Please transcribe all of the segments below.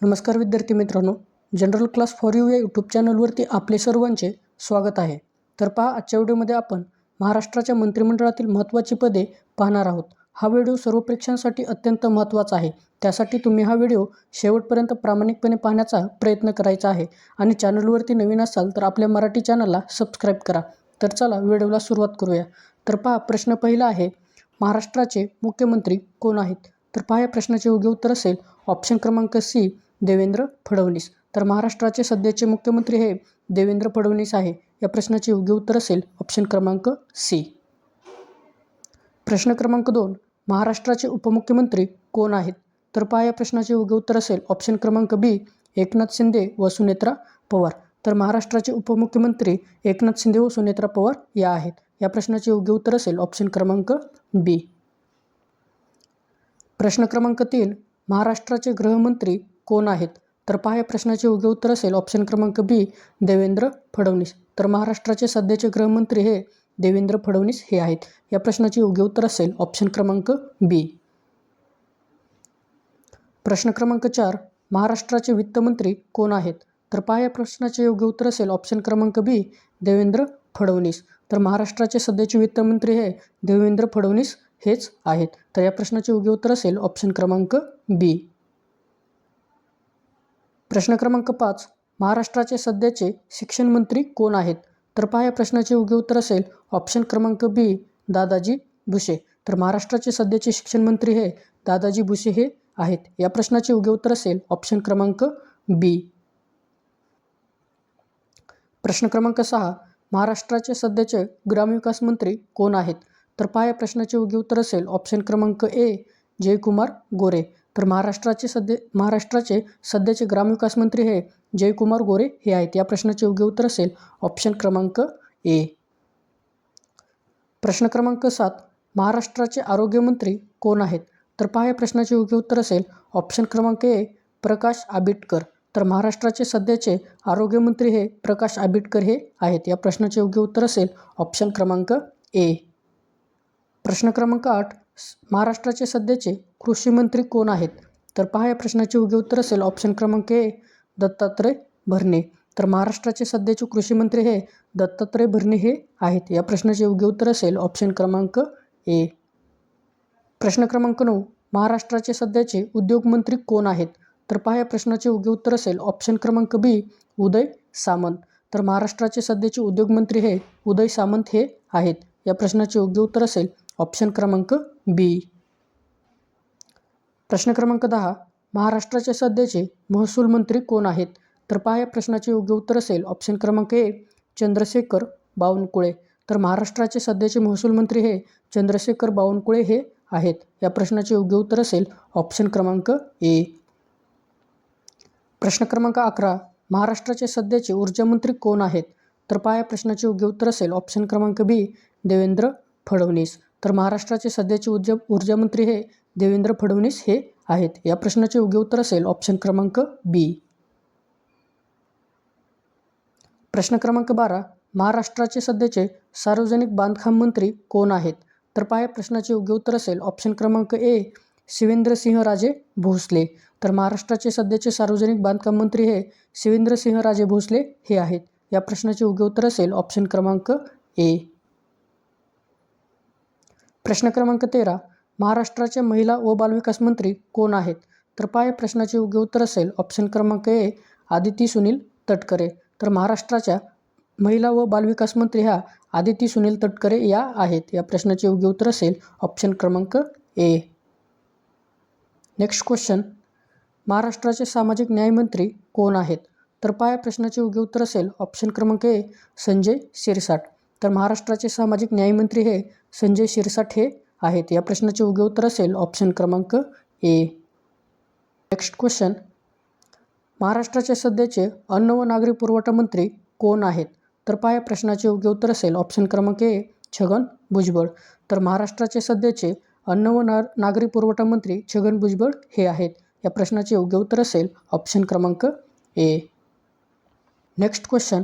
नमस्कार विद्यार्थी मित्रांनो, जनरल क्लास फॉर यू या यूट्यूब चॅनलवरती आपले सर्वांचे स्वागत आहे. तर पहा, आजच्या व्हिडिओमध्ये आपण महाराष्ट्राच्या मंत्रिमंडळातील महत्त्वाची पदे पाहणार आहोत. हा व्हिडिओ सर्व प्रेक्षकांसाठी अत्यंत महत्त्वाचा आहे. त्यासाठी तुम्ही हा व्हिडिओ शेवटपर्यंत प्रामाणिकपणे पाहण्याचा प्रयत्न करायचा आहे आणि चॅनलवरती नवीन असाल तर आपल्या मराठी चॅनलला सबस्क्राईब करा. तर चला व्हिडिओला सुरुवात करूया. तर पहा, प्रश्न पहिला आहे, महाराष्ट्राचे मुख्यमंत्री कोण आहेत? तर पहा, या प्रश्नाचे योग्य उत्तर असेल ऑप्शन क्रमांक सी, देवेंद्र फडणवीस. तर महाराष्ट्राचे सध्याचे मुख्यमंत्री हे देवेंद्र फडणवीस आहे. या प्रश्नाचे योग्य उत्तर असेल ऑप्शन क्रमांक सी. प्रश्न क्रमांक 2, महाराष्ट्राचे उपमुख्यमंत्री कोण आहेत? तर पहा, या प्रश्नाचे योग्य उत्तर असेल ऑप्शन क्रमांक बी, एकनाथ शिंदे व सुनेत्रा पवार. तर महाराष्ट्राचे उपमुख्यमंत्री एकनाथ शिंदे व सुनेत्रा पवार या आहेत. या प्रश्नाचे योग्य उत्तर असेल ऑप्शन क्रमांक बी. प्रश्न क्रमांक 3, महाराष्ट्राचे गृहमंत्री कोण आहेत? तर पहा, या प्रश्नाचे योग्य उत्तर असेल ऑप्शन क्रमांक बी, देवेंद्र फडणवीस. तर महाराष्ट्राचे सध्याचे गृहमंत्री हे देवेंद्र फडणवीस हे आहेत. या प्रश्नाचे योग्य उत्तर असेल ऑप्शन क्रमांक बी. प्रश्न क्रमांक 4, महाराष्ट्राचे वित्तमंत्री कोण आहेत? तर पहा, या प्रश्नाचे योग्य उत्तर असेल ऑप्शन क्रमांक बी, देवेंद्र फडणवीस. तर महाराष्ट्राचे सध्याचे वित्तमंत्री हे देवेंद्र फडणवीस हेच आहेत. तर या प्रश्नाचे योग्य उत्तर असेल ऑप्शन क्रमांक बी. प्रश्न क्रमांक 5, महाराष्ट्राचे सध्याचे शिक्षण मंत्री कोण आहेत? तर पहा, या प्रश्नाचे योग्य उत्तर असेल ऑप्शन क्रमांक बी, दादाजी भुसे. तर महाराष्ट्राचे सध्याचे शिक्षण मंत्री हे दादाजी भुसे हे आहेत. या प्रश्नाचे योग्य उत्तर असेल ऑप्शन क्रमांक बी. प्रश्न क्रमांक 6, महाराष्ट्राचे सध्याचे ग्रामविकास मंत्री कोण आहेत? तर पहा, या प्रश्नाचे योग्य उत्तर असेल ऑप्शन क्रमांक ए, जयकुमार गोरे. तर महाराष्ट्राचे सध्याचे ग्रामविकास मंत्री हे जयकुमार गोरे हे आहेत. या प्रश्नाचे योग्य उत्तर असेल ऑप्शन क्रमांक ए. प्रश्न क्रमांक 7, महाराष्ट्राचे आरोग्यमंत्री कोण आहेत? तर पहा, या प्रश्नाचे योग्य उत्तर असेल ऑप्शन क्रमांक ए, प्रकाश आंबेडकर. तर महाराष्ट्राचे सध्याचे आरोग्यमंत्री हे प्रकाश आंबेडकर हे आहेत. या प्रश्नाचे योग्य उत्तर असेल ऑप्शन क्रमांक ए. प्रश्न क्रमांक 8, महाराष्ट्राचे सध्याचे कृषी मंत्री कोण आहेत? तर पहा, या प्रश्नाचे योग्य उत्तर असेल ऑप्शन क्रमांक ए, दत्तात्रय भरणे. तर महाराष्ट्राचे सध्याचे कृषी मंत्री हे दत्तात्रय भरणे हे आहेत. या प्रश्नाचे योग्य उत्तर असेल ऑप्शन क्रमांक ए. प्रश्न क्रमांक 9, महाराष्ट्राचे सध्याचे उद्योगमंत्री कोण आहेत? तर पहा, या प्रश्नाचे योग्य उत्तर असेल ऑप्शन क्रमांक बी, उदय सामंत. तर महाराष्ट्राचे सध्याचे उद्योगमंत्री हे उदय सामंत हे आहेत. या प्रश्नाचे योग्य उत्तर असेल ऑप्शन क्रमांक बी. प्रश्न क्रमांक 10, महाराष्ट्राचे सध्याचे महसूल मंत्री कोण आहेत? तर पहा, या प्रश्नाचे योग्य उत्तर असेल ऑप्शन क्रमांक ए, चंद्रशेखर बावनकुळे. तर महाराष्ट्राचे सध्याचे महसूल मंत्री हे चंद्रशेखर बावनकुळे हे आहेत. या प्रश्नाचे योग्य उत्तर असेल ऑप्शन क्रमांक ए. प्रश्न क्रमांक 11, महाराष्ट्राचे सध्याचे ऊर्जामंत्री कोण आहेत? तर पहा, या प्रश्नाचे योग्य उत्तर असेल ऑप्शन क्रमांक बी, देवेंद्र फडणवीस. तर महाराष्ट्राचे सध्याचे ऊर्जामंत्री हे देवेंद्र फडणवीस हे आहेत. या प्रश्नाचे योग्य उत्तर असेल ऑप्शन क्रमांक बी. प्रश्न क्रमांक 12, महाराष्ट्राचे सध्याचे सार्वजनिक बांधकाम मंत्री कोण आहेत? तर पहा, या प्रश्नाचे योग्य उत्तर असेल ऑप्शन क्रमांक ए, शिवेंद्रसिंहराजे भोसले. तर महाराष्ट्राचे सध्याचे सार्वजनिक बांधकाम मंत्री हे शिवेंद्रसिंहराजे भोसले हे आहेत. या प्रश्नाचे योग्य उत्तर असेल ऑप्शन क्रमांक ए. प्रश्न क्रमांक 13, महाराष्ट्राचे महिला व बालविकास मंत्री कोण आहेत? तर पहा, या प्रश्नाचे योग्य उत्तर असेल ऑप्शन क्रमांक ए, आदिती सुनील तटकरे. तर महाराष्ट्राच्या महिला व बालविकास मंत्री ह्या आदिती सुनील तटकरे या आहेत. या प्रश्नाचे योग्य उत्तर असेल ऑप्शन क्रमांक ए. नेक्स्ट क्वेश्चन, महाराष्ट्राचे सामाजिक न्यायमंत्री कोण आहेत? तर पहा, या प्रश्नाचे योग्य उत्तर असेल ऑप्शन क्रमांक ए, संजय शिरसाट. तर महाराष्ट्राचे सामाजिक न्यायमंत्री हे संजय शिरसाट हे आहेत. या प्रश्नाचे योग्य उत्तर असेल ऑप्शन क्रमांक ए. नेक्स्ट क्वेश्चन, महाराष्ट्राचे सध्याचे अन्न व नागरी पुरवठा मंत्री कोण आहेत? तर पहा, या प्रश्नाचे योग्य उत्तर असेल ऑप्शन क्रमांक ए, छगन भुजबळ. तर महाराष्ट्राचे सध्याचे अन्न व नागरी पुरवठा मंत्री छगन भुजबळ हे आहेत. या प्रश्नाचे योग्य उत्तर असेल ऑप्शन क्रमांक ए. नेक्स्ट क्वेश्चन,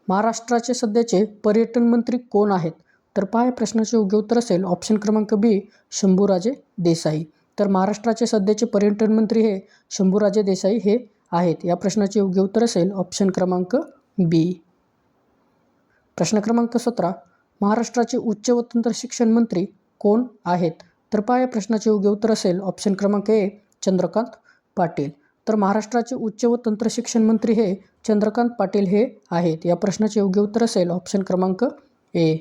महाराष्ट्राचे सध्याचे पर्यटन मंत्री कोण आहेत? तर पहा, या प्रश्नाचे योग्य उत्तर असेल ऑप्शन क्रमांक बी, शंभूराजे देसाई. तर महाराष्ट्राचे सध्याचे पर्यटन मंत्री हे शंभूराजे देसाई हे आहेत? या प्रश्नाचे योग्य उत्तर असेल ऑप्शन क्रमांक बी. प्रश्न क्रमांक 17. महाराष्ट्राचे उच्च व तंत्र शिक्षण मंत्री कोण आहेत? तर पहा या प्रश्नाचे योग्य उत्तर असेल ऑप्शन क्रमांक ए चंद्रकांत पाटील. तर महाराष्ट्राचे उच्च व तंत्र शिक्षण मंत्री हे चंद्रकांत पाटील हे आहेत. या प्रश्नाचे योग्य उत्तर असेल ऑप्शन क्रमांक ए.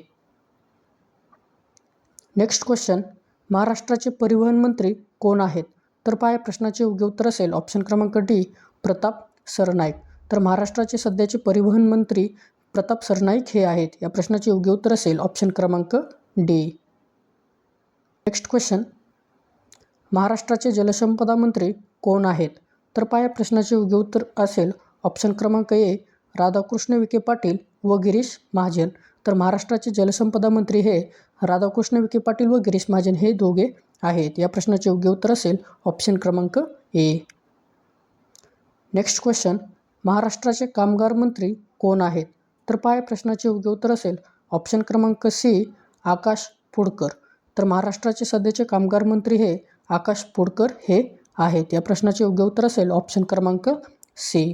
Next question. महाराष्ट्राचे परिवहन मंत्री कोण आहेत? तर पहा या प्रश्नाचे योग्य उत्तर असेल ऑप्शन क्रमांक डी प्रताप सरनाईक. तर महाराष्ट्राचे सध्याचे परिवहन मंत्री प्रताप सरनाईक हे आहेत. या प्रश्नाचे योग्य उत्तर असेल ऑप्शन क्रमांक डी. Next question. महाराष्ट्राचे जलसंपदा मंत्री कोण आहेत? तर पहा या प्रश्नाचे योग्य उत्तर असेल ऑप्शन क्रमांक ए राधाकृष्ण विखे पाटील व गिरीश महाजन. तर महाराष्ट्राचे जलसंपदा मंत्री हे राधाकृष्ण विखे पाटील व गिरीश महाजन हे दोघे आहेत. या प्रश्नाचे योग्य उत्तर असेल ऑप्शन क्रमांक ए. Next question. महाराष्ट्राचे कामगार मंत्री कोण आहेत? तर पहा या प्रश्नाचे योग्य उत्तर असेल ऑप्शन क्रमांक सी आकाश पुडकर. तर महाराष्ट्राचे सध्याचे कामगार मंत्री हे आकाश पुडकर हे आहेत. या प्रश्नाचे योग्य उत्तर असेल ऑप्शन क्रमांक सी.